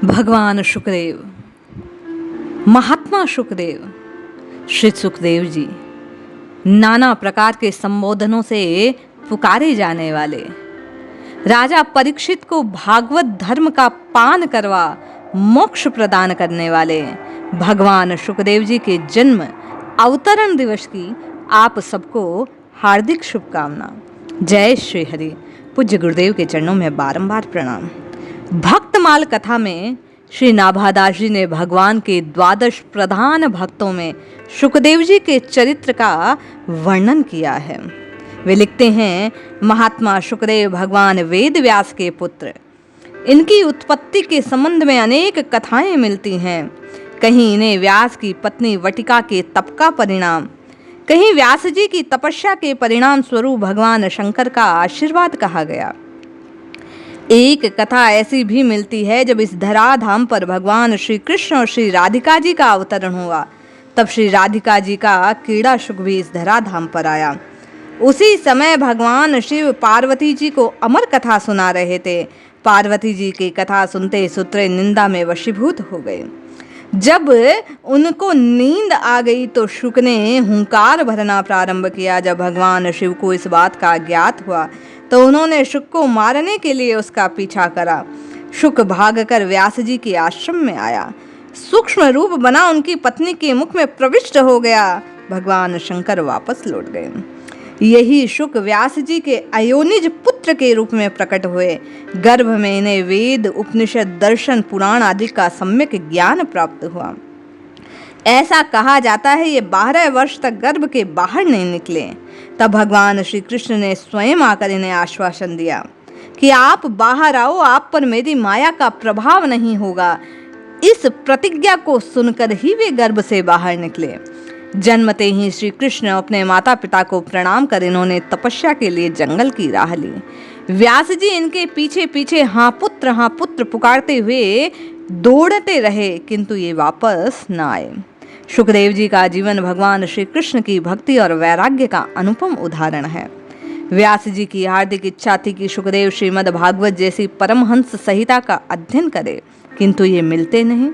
भगवान शुकदेव, महात्मा शुकदेव, श्री सुखदेव जी नाना प्रकार के संबोधनों से पुकारे जाने वाले, राजा परीक्षित को भागवत धर्म का पान करवा मोक्ष प्रदान करने वाले भगवान शुकदेव जी के जन्म अवतरण दिवस की आप सबको हार्दिक शुभकामना। जय श्री हरि। पूज्य गुरुदेव के चरणों में बारंबार प्रणाम। भक्तमाल कथा में श्री नाभादास जी ने भगवान के द्वादश प्रधान भक्तों में शुकदेव जी के चरित्र का वर्णन किया है। वे लिखते हैं, महात्मा शुकदेव भगवान वेद व्यास के पुत्र। इनकी उत्पत्ति के संबंध में अनेक कथाएं मिलती हैं। कहीं इन्हें व्यास की पत्नी वटिका के तप का परिणाम, कहीं व्यास जी की तपस्या के परिणाम स्वरूप भगवान शंकर का आशीर्वाद कहा गया। एक कथा ऐसी भी मिलती है, जब इस धराधाम पर भगवान श्री कृष्ण और श्री राधिका जी का अवतरण हुआ, तब श्री राधिका जी का कीड़ा शुक भी इस धराधाम पर आया। उसी समय भगवान शिव पार्वती जी को अमर कथा सुना रहे थे। पार्वती जी की कथा सुनते सुतरे निंदा में वशीभूत हो गए। जब उनको नींद आ गई तो शुक ने हुंकार भरना प्रारंभ किया। जब भगवान शिव को इस बात का ज्ञात हुआ तो उन्होंने शुक को मारने के लिए उसका पीछा करा। शुक भागकर व्यास जी के आश्रम में आया, सूक्ष्म रूप बना उनकी पत्नी के मुख में प्रविष्ट हो गया। भगवान शंकर वापस लौट गए। यही शुक व्यास जी के अयोनिज पुत्र के रूप में प्रकट हुए। गर्भ में इन्हें वेद, उपनिषद, दर्शन, पुराण आदि का सम्यक ज्ञान प्राप्त हुआ। ऐसा कहा जाता है ये 12 वर्ष तक गर्भ के बाहर नहीं निकले। तब भगवान श्री कृष्ण ने स्वयं आकर इन्हें आश्वासन दिया कि आप बाहर आओ, आप पर मेरी माया का प्रभाव नहीं होगा। इस प्रतिज्ञा को सुनकर ही वे गर्भ से बाहर निकले। जन्मते ही श्री कृष्ण अपने माता पिता को प्रणाम कर इन्होंने तपस्या के लिए जंगल की राह ली। व्यास जी इनके पीछे पीछे हाँ पुत्र पुकारते हुए दौड़ते रहे, किंतु ये वापस न आए। शुकदेव जी का जीवन भगवान श्री कृष्ण की भक्ति और वैराग्य का अनुपम उदाहरण है। व्यास जी की हार्दिक इच्छा थी कि शुकदेव श्रीमद् भागवत जैसी परमहंस संहिता का अध्ययन करे, किंतु ये मिलते नहीं।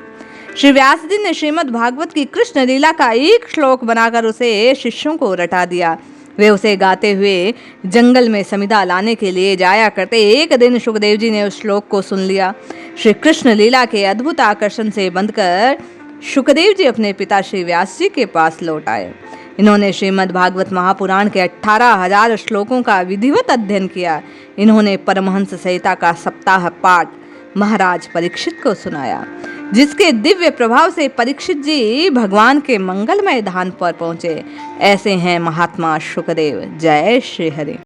श्री व्यास जी ने श्रीमद् भागवत की कृष्ण लीला का एक श्लोक बनाकर उसे शिष्यों को रटा दिया। वे उसे गाते हुए जंगल में समिधा लाने के लिए जाया करते। एक दिन शुकदेव जी ने उस श्लोक को सुन लिया। श्री कृष्ण लीला के अद्भुत आकर्षण से बंधकर शुकदेव जी अपने पिता श्री व्यास जी के पास लौट आए। इन्होंने श्रीमद् भागवत महापुराण के 18,000 श्लोकों का विधिवत अध्ययन किया। इन्होंने परमहंस संहिता का सप्ताह पाठ महाराज परीक्षित को सुनाया, जिसके दिव्य प्रभाव से परीक्षित जी भगवान के मंगलमय धाम पर पहुंचे। ऐसे हैं महात्मा शुकदेव। जय श्री हरि।